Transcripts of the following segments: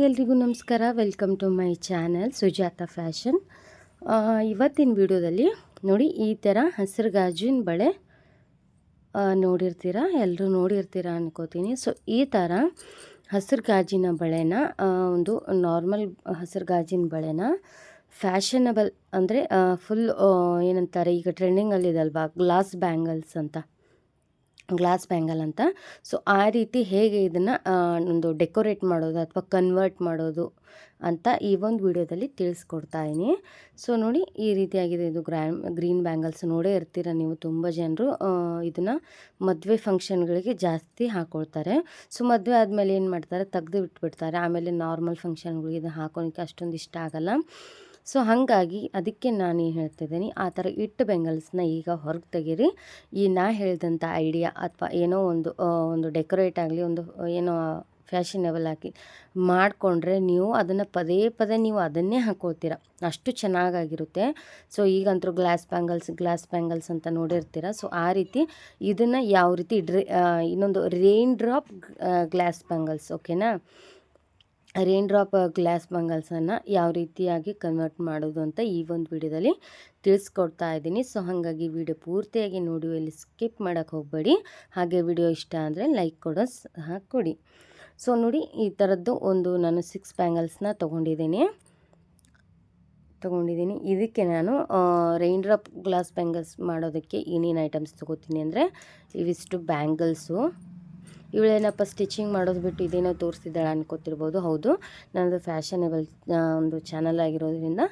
ಎಲ್ರಿಗೂ ನಮಸ್ಕಾರ. Welcome to my channel Sujatha fashion. ಇವತ್ತಿನ ವಿಡಿಯೋದಲ್ಲಿ ನೋಡಿ ಈ ಥರ ಹಸಿರು ಗಾಜಿನ ಬಳೆ ನೋಡಿರ್ತೀರ, ಎಲ್ಲರೂ ನೋಡಿರ್ತೀರ ಅನ್ಕೋತೀನಿ. ಸೊ ಈ ಥರ ಹಸಿರು ಗಾಜಿನ ಬಳೆನ ಒಂದು ನಾರ್ಮಲ್ ಹಸಿರು ಗಾಜಿನ ಬಳೆನ ಫ್ಯಾಷನಬಲ್ ಅಂದರೆ ಫುಲ್ ಏನಂತಾರೆ, ಈಗ ಟ್ರೆಂಡಿಂಗಲ್ಲಿದಲ್ವಾ ಗ್ಲಾಸ್ ಬ್ಯಾಂಗಲ್ಸ್ ಅಂತ, ಗ್ಲಾಸ್ ಬ್ಯಾಂಗಲ್ ಅಂತ. ಸೊ ಆ ರೀತಿ ಹೇಗೆ ಇದನ್ನು ಒಂದು ಡೆಕೋರೇಟ್ ಮಾಡೋದು ಅಥವಾ ಕನ್ವರ್ಟ್ ಮಾಡೋದು ಅಂತ ಈ ಒಂದು ವಿಡಿಯೋದಲ್ಲಿ ತಿಳಿಸ್ಕೊಡ್ತಾ ಇದ್ದೀನಿ. ಸೊ ನೋಡಿ ಈ ರೀತಿಯಾಗಿದೆ. ಇದು ಗ್ರೀನ್ ಬ್ಯಾಂಗಲ್ಸ್ ನೋಡೇ ಇರ್ತೀರ ನೀವು. ತುಂಬ ಜನರು ಇದನ್ನು ಮದುವೆ ಫಂಕ್ಷನ್ಗಳಿಗೆ ಜಾಸ್ತಿ ಹಾಕ್ಕೊಳ್ತಾರೆ. ಸೊ ಮದುವೆ ಆದಮೇಲೆ ಏನು ಮಾಡ್ತಾರೆ, ತೆಗೆದು ಬಿಟ್ಬಿಡ್ತಾರೆ. ಆಮೇಲೆ ನಾರ್ಮಲ್ ಫಂಕ್ಷನ್ಗಳಿಗೆ ಇದು ಹಾಕೋಕ್ಕೆ ಅಷ್ಟೊಂದು ಇಷ್ಟ ಆಗಲ್ಲ. ಸೊ ಹಾಗಾಗಿ ಅದಕ್ಕೆ ನಾನು ಏನು ಹೇಳ್ತಿದ್ದೀನಿ, ಆ ಥರ ಇಟ್ಟು ಬೆಂಗಲ್ಸ್ನ ಈಗ ಹೊರಗೆ ತೆಗೀರಿ. ಈ ನಾ ಹೇಳಿದಂಥ ಐಡಿಯಾ ಅಥವಾ ಏನೋ ಒಂದು ಡೆಕೋರೇಟ್ ಆಗಲಿ, ಒಂದು ಏನೋ ಫ್ಯಾಷನೇಬಲ್ ಆಗಿ ಮಾಡಿಕೊಂಡ್ರೆ ನೀವು ಅದನ್ನು ಪದೇ ಪದೇ ನೀವು ಅದನ್ನೇ ಹಾಕ್ಕೊಳ್ತೀರ, ಅಷ್ಟು ಚೆನ್ನಾಗಿರುತ್ತೆ. ಸೊ ಈಗಂತೂ ಗ್ಲಾಸ್ ಬ್ಯಾಂಗಲ್ಸ್ ಅಂತ ನೋಡಿರ್ತೀರ. ಸೊ ಆ ರೀತಿ ಇದನ್ನು ಯಾವ ರೀತಿ ಇನ್ನೊಂದು ರೈನ್ ಡ್ರಾಪ್ ಗ್ಲಾಸ್ ಬ್ಯಾಂಗಲ್ಸ್, ಓಕೆನಾ, ರೈನ್ ಡ್ರಾಪ್ ಗ್ಲಾಸ್ ಬ್ಯಾಂಗಲ್ಸನ್ನು ಯಾವ ರೀತಿಯಾಗಿ ಕನ್ವರ್ಟ್ ಮಾಡೋದು ಅಂತ ಈ ಒಂದು ವಿಡಿಯೋದಲ್ಲಿ ತಿಳಿಸ್ಕೊಡ್ತಾ ಇದ್ದೀನಿ. ಸೊ ಹಾಗಾಗಿ ವಿಡಿಯೋ ಪೂರ್ತಿಯಾಗಿ ನೋಡಿ, ಇಲ್ಲಿ ಸ್ಕಿಪ್ ಮಾಡೋಕ್ಕೆ ಹೋಗಬೇಡಿ. ಹಾಗೆ ವಿಡಿಯೋ ಇಷ್ಟ ಅಂದರೆ ಲೈಕ್ ಕೊಡಿ. ಸೊ ನೋಡಿ ಈ ಥರದ್ದು ನಾನು 6 ಬ್ಯಾಂಗಲ್ಸ್ನ ತೊಗೊಂಡಿದ್ದೀನಿ. ಇದಕ್ಕೆ ನಾನು ರೈನ್ ಡ್ರಾಪ್ ಗ್ಲಾಸ್ ಬ್ಯಾಂಗಲ್ಸ್ ಮಾಡೋದಕ್ಕೆ ಏನೇನು ಐಟಮ್ಸ್ ತೊಗೋತೀನಿ ಅಂದರೆ, ಇವಿಷ್ಟು ಬ್ಯಾಂಗಲ್ಸು. ಇವಳೇನಪ್ಪ ಸ್ಟಿಚಿಂಗ್ ಮಾಡೋದು ಬಿಟ್ಟು ಇದೇನೋ ತೋರಿಸ್ತಿದ್ದಾಳೆ ಅನ್ಕೋತಿರ್ಬೋದು. ಹೌದು, ನನ್ನದು ಫ್ಯಾಷನೇಬಲ್ ಒಂದು ಚಾನಲ್ ಆಗಿರೋದ್ರಿಂದ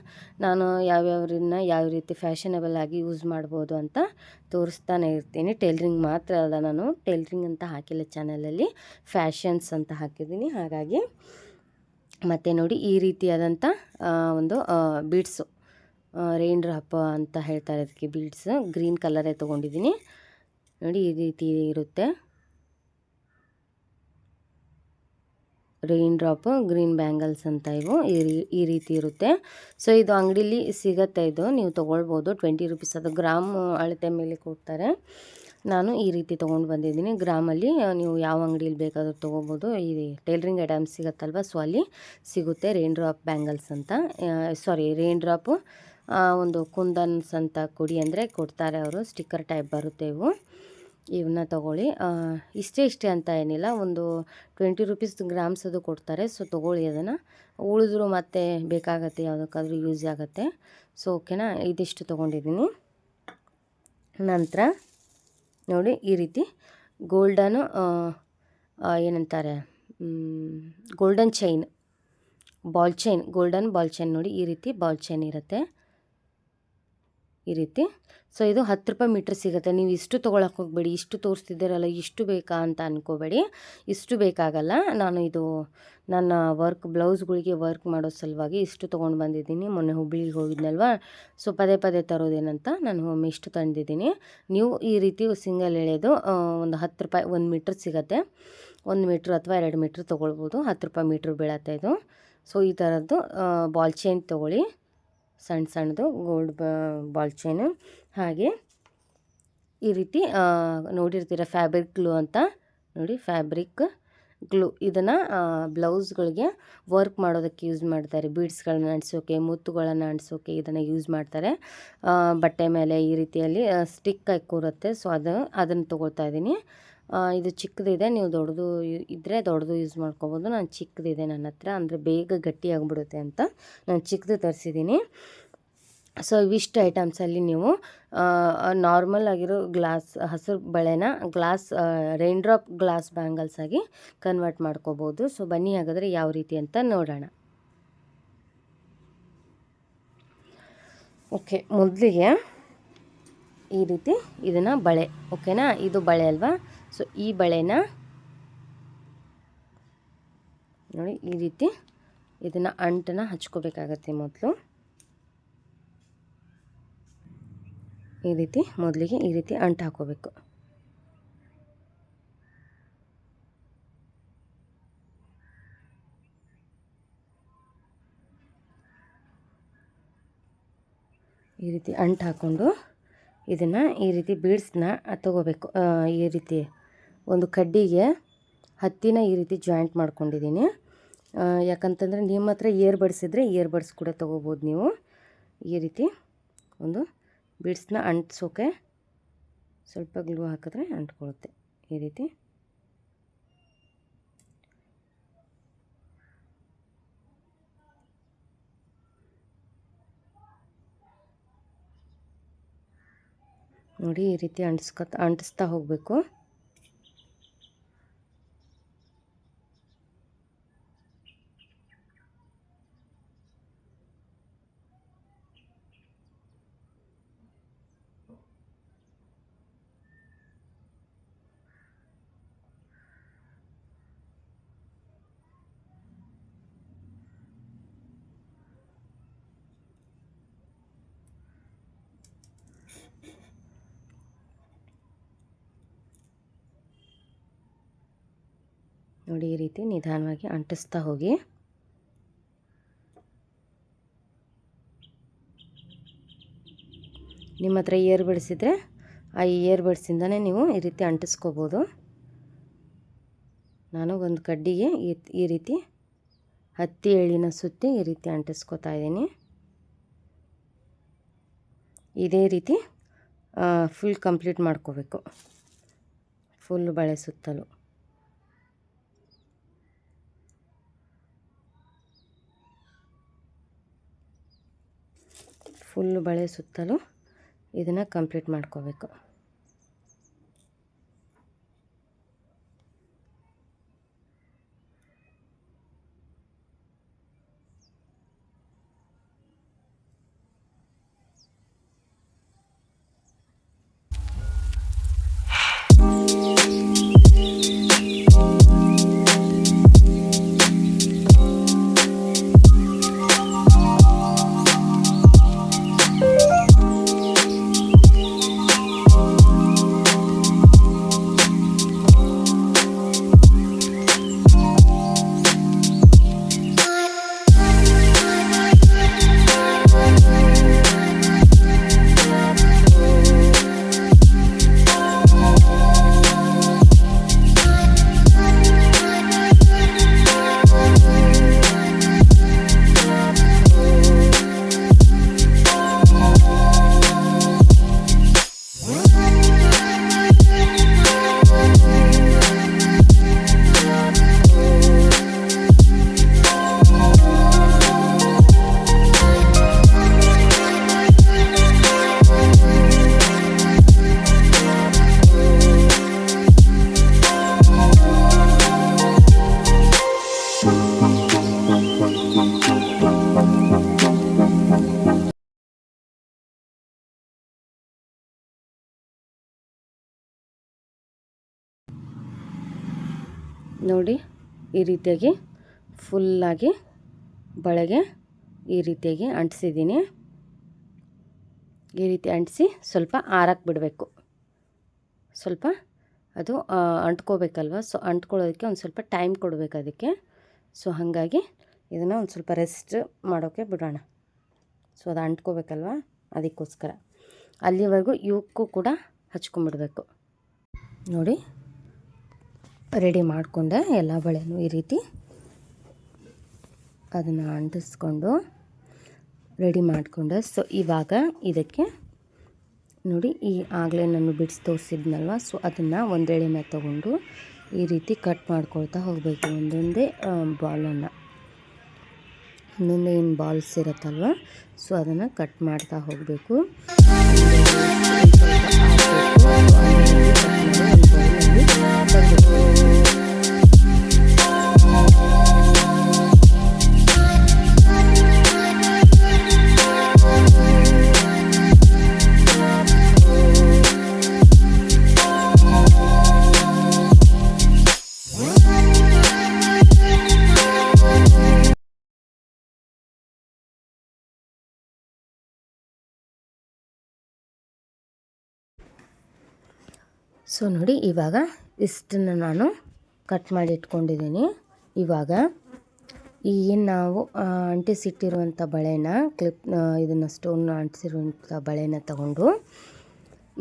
ನಾನು ಯಾವ ರೀತಿ ಫ್ಯಾಷನೇಬಲ್ ಆಗಿ ಯೂಸ್ ಮಾಡ್ಬೋದು ಅಂತ ತೋರಿಸ್ತಾನೆ ಇರ್ತೀನಿ. ಟೈಲರಿಂಗ್ ಮಾತ್ರ ಅಲ್ಲ, ನಾನು ಟೈಲರಿಂಗ್ ಅಂತ ಹಾಕಿಲ್ಲ ಚಾನಲಲ್ಲಿ, ಫ್ಯಾಷನ್ಸ್ ಅಂತ ಹಾಕಿದ್ದೀನಿ. ಹಾಗಾಗಿ ಮತ್ತು ನೋಡಿ ಈ ರೀತಿಯಾದಂಥ ಒಂದು ಬೀಡ್ಸು, ರೈನ್ ಡ್ರಾಪ್ ಅಂತ ಹೇಳ್ತಾರೆ ಅದಕ್ಕೆ, ಬೀಡ್ಸ್ ಗ್ರೀನ್ ಕಲರೇ ತೊಗೊಂಡಿದ್ದೀನಿ. ನೋಡಿ ಈ ರೀತಿ ಇರುತ್ತೆ, ರೈನ್ ಡ್ರಾಪ್ ಗ್ರೀನ್ ಬ್ಯಾಂಗಲ್ಸ್ ಅಂತ. ಇವು ಈ ರೀತಿ ಇರುತ್ತೆ. ಸೊ ಇದು ಅಂಗಡೀಲಿ ಸಿಗುತ್ತೆ, ಇದು ನೀವು ತೊಗೊಳ್ಬೋದು. 20 ರೂಪೀಸ್, ಅದು ಗ್ರಾಮ್ ಅಳತೆ ಮೇಲೆ ಕೊಡ್ತಾರೆ. ನಾನು ಈ ರೀತಿ ತೊಗೊಂಡು ಬಂದಿದ್ದೀನಿ. ಗ್ರಾಮಲ್ಲಿ ನೀವು ಯಾವ ಅಂಗಡಿಯಲ್ಲಿ ಬೇಕಾದರೂ ತೊಗೋಬೋದು. ಈ ಟೈಲರಿಂಗ್ ಐಟಮ್ಸ್ ಸಿಗುತ್ತಲ್ವ, ಸೊ ಅಲ್ಲಿ ಸಿಗುತ್ತೆ ರೈನ್ ಡ್ರಾಪ್ ಬ್ಯಾಂಗಲ್ಸ್ ಅಂತ. ರೈನ್ ಡ್ರಾಪು ಒಂದು ಕುಂದನ್ಸ್ ಅಂತ ಕೊಡಿ ಅಂದರೆ ಕೊಡ್ತಾರೆ ಅವರು, ಸ್ಟಿಕ್ಕರ್ ಟೈಪ್ ಬರುತ್ತೆ ಇವು. ಇವನ್ನ ತೊಗೊಳ್ಳಿ. ಇಷ್ಟೇ ಅಂತ ಏನಿಲ್ಲ, ಒಂದು 20 ರೂಪೀಸ್ ಗ್ರಾಮ್ಸ್ ಅದು ಕೊಡ್ತಾರೆ. ಸೊ ತೊಗೊಳ್ಳಿ ಅದನ್ನು, ಉಳಿದ್ರು ಮತ್ತೆ ಬೇಕಾಗತ್ತೆ, ಯಾವುದಕ್ಕಾದ್ರೂ ಯೂಸ್ ಆಗುತ್ತೆ. ಸೊ ಓಕೆನಾ, ಇದಿಷ್ಟು ತೊಗೊಂಡಿದ್ದೀನಿ. ನಂತರ ನೋಡಿ ಈ ರೀತಿ ಗೋಲ್ಡನು ಏನಂತಾರೆ, golden chain, golden ball chain. ನೋಡಿ ಈ ರೀತಿ ಬಾಲ್ ಚೈನ್ ಇರುತ್ತೆ, ಈ ರೀತಿ. ಸೊ ಇದು 10 ರೂಪಾಯಿ ಮೀಟ್ರ್ ಸಿಗುತ್ತೆ. ನೀವು ಇಷ್ಟು ತೊಗೊಳಕ್ಕೆ ಹೋಗಬೇಡಿ, ಇಷ್ಟು ತೋರಿಸ್ತಿದ್ದೀರಲ್ಲ ಇಷ್ಟು ಬೇಕಾ ಅಂತ ಅಂದ್ಕೋಬೇಡಿ, ಇಷ್ಟು ಬೇಕಾಗಲ್ಲ. ನಾನು ಇದು ನನ್ನ ಬ್ಲೌಸ್ಗಳಿಗೆ ವರ್ಕ್ ಮಾಡೋ ಸಲುವಾಗಿ ಇಷ್ಟು ತೊಗೊಂಡು ಬಂದಿದ್ದೀನಿ. ಮೊನ್ನೆ ಹುಬ್ಳಿಗೆ ಹೋಗಿದ್ನಲ್ವ, ಸೊ ಪದೇ ತರೋದೇನಂತ ನಾನು ಒಮ್ಮೆ ಇಷ್ಟು ತಂದಿದ್ದೀನಿ. ನೀವು ಈ ರೀತಿ ಸಿಂಗಲ್ ಎಳೆದು ಒಂದು 10 ರೂಪಾಯಿ 1 ಮೀಟ್ರ್ ಸಿಗುತ್ತೆ. 1 ಮೀಟ್ರ್ ಅಥವಾ 2 ಮೀಟ್ರ್ ತೊಗೊಳ್ಬೋದು. 10 ರೂಪಾಯಿ ಮೀಟ್ರ್ ಬೀಳತ್ತೆ ಇದು. ಸೊ ಈ ಥರದ್ದು ಬಾಲ್ ಚೈನ್ ತೊಗೊಳ್ಳಿ, ಸಣ್ಣದು ಗೋಲ್ಡ್ ಬಾಲ್ ಚೈನು. ಹಾಗೆ ಈ ರೀತಿ ನೋಡಿರ್ತೀರ ಫ್ಯಾಬ್ರಿಕ್ ಗ್ಲೂ ಅಂತ. ನೋಡಿ ಫ್ಯಾಬ್ರಿಕ್ ಗ್ಲೂ, ಇದನ್ನು ಬ್ಲೌಸ್ಗಳಿಗೆ ವರ್ಕ್ ಮಾಡೋದಕ್ಕೆ ಯೂಸ್ ಮಾಡ್ತಾರೆ. ಬೀಡ್ಸ್ಗಳನ್ನ ಅಂಟಿಸೋಕೆ, ಮುತ್ತುಗಳನ್ನು ಅಂಟಿಸೋಕೆ ಇದನ್ನು ಯೂಸ್ ಮಾಡ್ತಾರೆ. ಬಟ್ಟೆ ಮೇಲೆ ಈ ರೀತಿಯಲ್ಲಿ ಸ್ಟಿಕ್ ಆಗಿ ಕೂರುತ್ತೆ. ಸೊ ಅದನ್ನು ತೊಗೊಳ್ತಾ ಇದ್ದೀನಿ. ಇದು ಚಿಕ್ಕದಿದೆ, ನೀವು ದೊಡ್ಡದು ಇದ್ದರೆ ದೊಡ್ಡದು ಯೂಸ್ ಮಾಡ್ಕೊಬೋದು. ನಾನು ಚಿಕ್ಕದಿದೆ ನನ್ನ ಹತ್ರ, ಅಂದರೆ ಬೇಗ ಗಟ್ಟಿ ಆಗಿಬಿಡುತ್ತೆ ಅಂತ ನಾನು ಚಿಕ್ಕದು ತರಿಸಿದ್ದೀನಿ. ಸೊ ಇವಿಷ್ಟು ಐಟಮ್ಸಲ್ಲಿ ನೀವು ನಾರ್ಮಲ್ ಆಗಿರೋ ಹಸಿರು ಬಳೆನ ರೈನ್ ಡ್ರಾಪ್ ಗ್ಲಾಸ್ ಬ್ಯಾಂಗಲ್ಸ್ ಆಗಿ ಕನ್ವರ್ಟ್ ಮಾಡ್ಕೋಬೋದು. ಸೊ ಬನ್ನಿ ಹಾಗಾದರೆ ಯಾವ ರೀತಿ ಅಂತ ನೋಡೋಣ. ಓಕೆ, ಮೊದಲಿಗೆ ಈ ರೀತಿ ಇದನ್ನು ಬಳೆ, ಓಕೆನಾ, ಇದು ಬಳೆ ಅಲ್ವಾ. ಸೊ ಈ ಬಳೆನ ನೋಡಿ ಈ ರೀತಿ ಇದನ್ನು ಅಂಟನ್ನು ಹಚ್ಕೋಬೇಕಾಗತ್ತೆ. ಮೊದಲಿಗೆ ಈ ರೀತಿ ಅಂಟು ಹಾಕೋಬೇಕು. ಈ ರೀತಿ ಅಂಟು ಹಾಕ್ಕೊಂಡು ಇದನ್ನು ಈ ರೀತಿ ಬೀಡ್ಸ್ನ ತಗೋಬೇಕು. ಈ ರೀತಿ ಒಂದು ಕಡ್ಡಿಗೆ ಹತ್ತಿನ ಈ ರೀತಿ ಜಾಯಿಂಟ್ ಮಾಡ್ಕೊಂಡಿದ್ದೀನಿ. ಯಾಕಂತಂದರೆ ನಿಮ್ಮ ಹತ್ರ ಇಯರ್ಬಡ್ಸ್ ಇದ್ದರೆ ಇಯರ್ಬಡ್ಸ್ ಕೂಡ ತೊಗೋಬೋದು ನೀವು. ಈ ರೀತಿ ಒಂದು ಬೀಡ್ಸ್ನ ಅಂಟಿಸೋಕೆ ಸ್ವಲ್ಪ ಗ್ಲೂ ಹಾಕಿದ್ರೆ ಅಂಟ್ಕೊಳ್ಳುತ್ತೆ ಈ ರೀತಿ. ನೋಡಿ ಈ ರೀತಿ ಅಂಟಿಸ್ತಾ ಹೋಗಬೇಕು. ನೋಡಿ ಈ ರೀತಿ ನಿಧಾನವಾಗಿ ಅಂಟಿಸ್ತಾ ಹೋಗಿ. ನಿಮ್ಮ ಹತ್ರ ಇಯರ್ಬಡ್ಸ್ ಇದ್ದರೆ ಆ ಇಯರ್ಬಡ್ಸಿಂದನೇ ನೀವು ಈ ರೀತಿ ಅಂಟಿಸ್ಕೋಬೋದು. ನಾನು ಒಂದು ಕಡ್ಡಿಗೆ ಈ ರೀತಿ ಹತ್ತಿ ಎಳಿನ ಸುತ್ತಿ ಈ ರೀತಿ ಅಂಟಿಸ್ಕೋತಾ ಇದ್ದೀನಿ. ಇದೇ ರೀತಿ ಫುಲ್ ಕಂಪ್ಲೀಟ್ ಮಾಡ್ಕೋಬೇಕು, ಫುಲ್ ಬಳೆ ಸುತ್ತಲೂ. ಫುಲ್ ಬಳೆ ಸುತ್ತಲೂ ಇದನ್ನು ಕಂಪ್ಲೀಟ್ ಮಾಡ್ಕೋಬೇಕು. ನೋಡಿ ಈ ರೀತಿಯಾಗಿ ಫುಲ್ಲಾಗಿ ಬಳೆಗೆ ಈ ರೀತಿಯಾಗಿ ಅಂಟಿಸಿದ್ದೀನಿ. ಈ ರೀತಿ ಅಂಟಿಸಿ ಸ್ವಲ್ಪ ಆರಕ್ಕೆ ಬಿಡಬೇಕು. ಸ್ವಲ್ಪ ಅದು ಅಂಟ್ಕೋಬೇಕಲ್ವ, ಸೊ ಅಂಟ್ಕೊಳ್ಳೋದಕ್ಕೆ ಒಂದು ಸ್ವಲ್ಪ ಟೈಮ್ ಕೊಡಬೇಕು ಅದಕ್ಕೆ. ಸೊ ಹಾಗಾಗಿ ಇದನ್ನು ಒಂದು ಸ್ವಲ್ಪ ರೆಸ್ಟ್ ಮಾಡೋಕ್ಕೆ ಬಿಡೋಣ. ಸೊ ಅದು ಅಂಟ್ಕೋಬೇಕಲ್ವ, ಅದಕ್ಕೋಸ್ಕರ ಅಲ್ಲಿವರೆಗೂ ಇವಕ್ಕೂ ಕೂಡ ಹಚ್ಕೊಂಡ್ಬಿಡ್ಬೇಕು. ನೋಡಿ ರೆಡಿ ಮಾಡಿಕೊಂಡೆ ಎಲ್ಲ ಬಳೆನೂ ಈ ರೀತಿ ಅದನ್ನು ಅಂಟಿಸ್ಕೊಂಡು ರೆಡಿ ಮಾಡಿಕೊಂಡೆ. ಸೊ ಇವಾಗ ಇದಕ್ಕೆ ನೋಡಿ ಈ ಆಗಲೇ ನಾನು ಬಿಡಿಸಿ ತೋರಿಸಿದ್ನಲ್ವ, ಸೊ ಅದನ್ನು ಒಂದೆಳೆ ಮೇಲೆ ತೊಗೊಂಡು ಈ ರೀತಿ ಕಟ್ ಮಾಡ್ಕೊಳ್ತಾ ಹೋಗಬೇಕು. ಒಂದೊಂದೇ ಬಾಲನ್ನು, ಒಂದೊಂದೇ ಏನು ಬಾಲ್ಸ್ ಇರುತ್ತಲ್ವ, ಸೊ ಅದನ್ನು ಕಟ್ ಮಾಡ್ತಾ ಹೋಗಬೇಕು. ಸೊ ನೋಡಿ ಇವಾಗ ಇಷ್ಟನ್ನು ನಾನು ಕಟ್ ಮಾಡಿ ಇಟ್ಕೊಂಡಿದ್ದೀನಿ. ಇವಾಗ ಈ ಏನು ನಾವು ಅಂಟಿಸಿಟ್ಟಿರುವಂಥ ಬಳೆನ ಇದನ್ನು ಸ್ಟೋನ್ ಅಂಟಿಸಿರುವಂಥ ಬಳೆನ ತಗೊಂಡು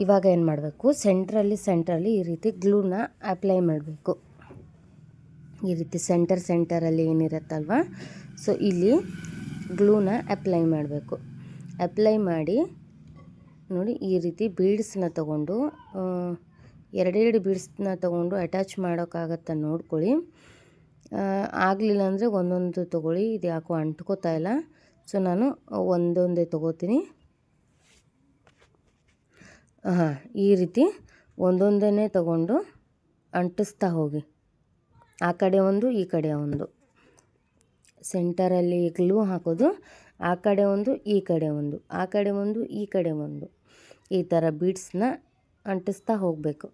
ಇವಾಗ ಏನು ಮಾಡಬೇಕು, ಸೆಂಟ್ರಲ್ಲಿ ಈ ರೀತಿ ಗ್ಲೂನ ಅಪ್ಲೈ ಮಾಡಬೇಕು. ಈ ರೀತಿ ಸೆಂಟರಲ್ಲಿ ಏನಿರುತ್ತಲ್ವ, ಸೊ ಇಲ್ಲಿ ಗ್ಲೂನ ಅಪ್ಲೈ ಮಾಡಬೇಕು. ಅಪ್ಲೈ ಮಾಡಿ ನೋಡಿ, ಈ ರೀತಿ ಬೀಡ್ಸ್ನ ತೊಗೊಂಡು ಎರಡೆರಡು ಬೀಡ್ಸ್ನ ತೊಗೊಂಡು ಅಟ್ಯಾಚ್ ಮಾಡೋಕ್ಕಾಗತ್ತಾ ನೋಡ್ಕೊಳ್ಳಿ. ಆಗಲಿಲ್ಲ ಅಂದರೆ ಒಂದೊಂದು ತೊಗೊಳ್ಳಿ. ಇದು ಯಾಕೋ ಅಂಟ್ಕೋತಾ ಇಲ್ಲ, ಸೊ ನಾನು ಒಂದೊಂದೇ ತೊಗೋತೀನಿ. ಈ ರೀತಿ ಒಂದೊಂದನ್ನೇ ತೊಗೊಂಡು ಅಂಟಿಸ್ತಾ ಹೋಗಿ, ಆ ಕಡೆ ಒಂದು ಈ ಕಡೆ ಒಂದು. ಸೆಂಟರಲ್ಲಿ ಗ್ಲೂ ಹಾಕೋದು, ಆ ಕಡೆ ಒಂದು ಈ ಕಡೆ ಒಂದು, ಆ ಕಡೆ ಒಂದು ಈ ಕಡೆ ಒಂದು, ಈ ಥರ ಬೀಡ್ಸ್ನ ಅಂಟಿಸ್ತಾ ಹೋಗಬೇಕು.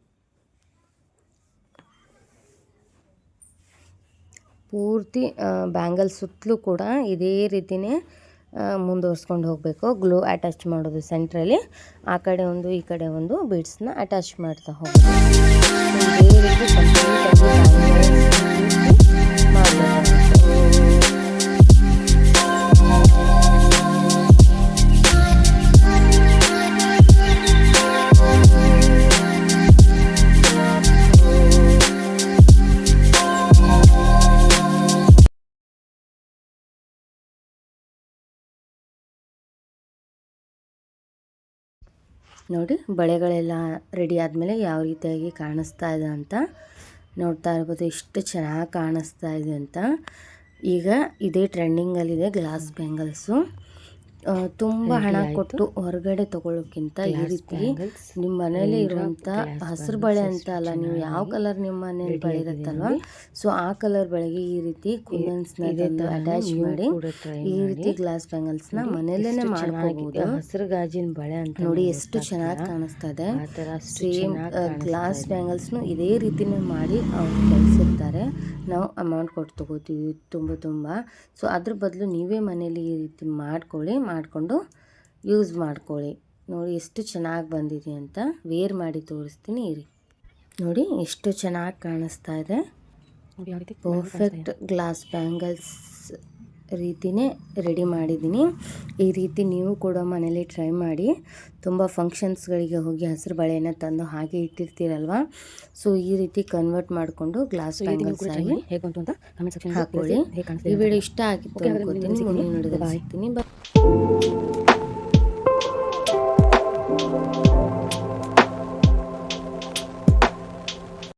ಪೂರ್ತಿ ಬ್ಯಾಂಗಲ್ ಸುತ್ತಲೂ ಕೂಡ ಇದೇ ರೀತಿಯೇ ಮುಂದುವರ್ಸ್ಕೊಂಡು ಹೋಗಬೇಕು. ಗ್ಲೂ ಅಟ್ಯಾಚ್ ಮಾಡೋದು ಸೆಂಟ್ರಲ್ಲಿ, ಆ ಕಡೆ ಒಂದು ಈ ಕಡೆ ಒಂದು ಬೀಡ್ಸ್ನ ಅಟ್ಯಾಚ್ ಮಾಡ್ತಾ ಹೋಗೋದು. ಇದೇ ರೀತಿ ಮಾಡಬೇಕು. ನೋಡಿ, ಬಳೆಗಳೆಲ್ಲ ರೆಡಿ ಆದಮೇಲೆ ಯಾವ ರೀತಿಯಾಗಿ ಕಾಣಿಸ್ತಾ ಇದೆ ಅಂತ ನೋಡ್ತಾ ಇರ್ಬೋದು. ಎಷ್ಟು ಚೆನ್ನಾಗಿ ಕಾಣಿಸ್ತಾ ಇದೆ ಅಂತ. ಈಗ ಇದೇ ಟ್ರೆಂಡಿಂಗಲ್ಲಿದೆ ಗ್ಲಾಸ್ ಬ್ಯಾಂಗಲ್ಸು. ತುಂಬ ಹಣ ಕೊಟ್ಟು ಹೊರಗಡೆ ತೊಗೊಳ್ಳೋಕ್ಕಿಂತ ಈ ರೀತಿ ನಿಮ್ಮ ಮನೇಲಿ ಇರುವಂಥ ಹಸಿರು ಬಳೆ ಅಂತ ಅಲ್ಲ, ನೀವು ಯಾವ ಕಲರ್ ನಿಮ್ಮ ಮನೇಲಿ ಬಳೆ ಇರುತ್ತಲ್ವ, ಸೊ ಆ ಕಲರ್ ಬಳೆಗೆ ಈ ರೀತಿ ಕುಂದನ್ಸ್ನ ಅಟ್ಯಾಚ್ ಮಾಡಿ ಈ ರೀತಿ ಗ್ಲಾಸ್ ಬ್ಯಾಂಗಲ್ಸ್ನ ಮನೆಯಲ್ಲೇ ಮಾಡ್ಕೋಬಹುದು. ಹಸಿರು ಗಾಜಿನ ಬಳೆ ಅಂತ ನೋಡಿ ಎಷ್ಟು ಚೆನ್ನಾಗಿ ಕಾಣಿಸ್ತಾ ಇದೆ. ಸೇಮ್ ಗ್ಲಾಸ್ ಬ್ಯಾಂಗಲ್ಸ್ನು ಇದೇ ರೀತಿನೇ ಮಾಡಿ ಅವ್ರು ಕಳಿಸಿರ್ತಾರೆ. ನಾವು ಅಮೌಂಟ್ ಕೊಟ್ಟು ತೊಗೋತೀವಿ ತುಂಬ. ಸೊ ಅದ್ರ ಬದಲು ನೀವೇ ಮನೇಲಿ ಈ ರೀತಿ ಮಾಡಿಕೊಂಡು ಯೂಸ್ ಮಾಡ್ಕೊಳ್ಳಿ. ನೋಡಿ ಎಷ್ಟು ಚೆನ್ನಾಗಿ ಬಂದಿದೆ ಅಂತ. ವೇರ್ ಮಾಡಿ ತೋರಿಸ್ತೀನಿ ಇರಿ. ನೋಡಿ ಎಷ್ಟು ಚೆನ್ನಾಗಿ ಕಾಣಿಸ್ತಾ ಇದೆ. ಪರ್ಫೆಕ್ಟ್ ಗ್ಲಾಸ್ ಬ್ಯಾಂಗಲ್ಸ್ ರೀತಿಯೇ ರೆಡಿ ಮಾಡಿದ್ದೀನಿ. ಈ ರೀತಿ ನೀವು ಕೂಡ ಮನೇಲಿ ಟ್ರೈ ಮಾಡಿ. ತುಂಬ ಫಂಕ್ಷನ್ಸ್ಗಳಿಗೆ ಹೋಗಿ ಹಸಿರು ಬಳೆಯನ್ನು ತಂದು ಹಾಗೆ ಇಟ್ಟಿರ್ತೀರಲ್ವ, ಸೊ ಈ ರೀತಿ ಕನ್ವರ್ಟ್ ಮಾಡಿಕೊಂಡು ಗ್ಲಾಸ್ ಬ್ಯಾಂಗಲ್ಸ್ ಆಗಿ ಹಾಕೊಳ್ಳಿ. ಈ ವಿಡಿಯೋ ಇಷ್ಟ ಆಗಿತ್ತು ಅನ್ಕೋತೀನಿ. ಮುಂದಿನ ವಿಡಿಯೋದಲ್ಲಿ ಸಿಗ್ತೀನಿ. ಬಾಯ್.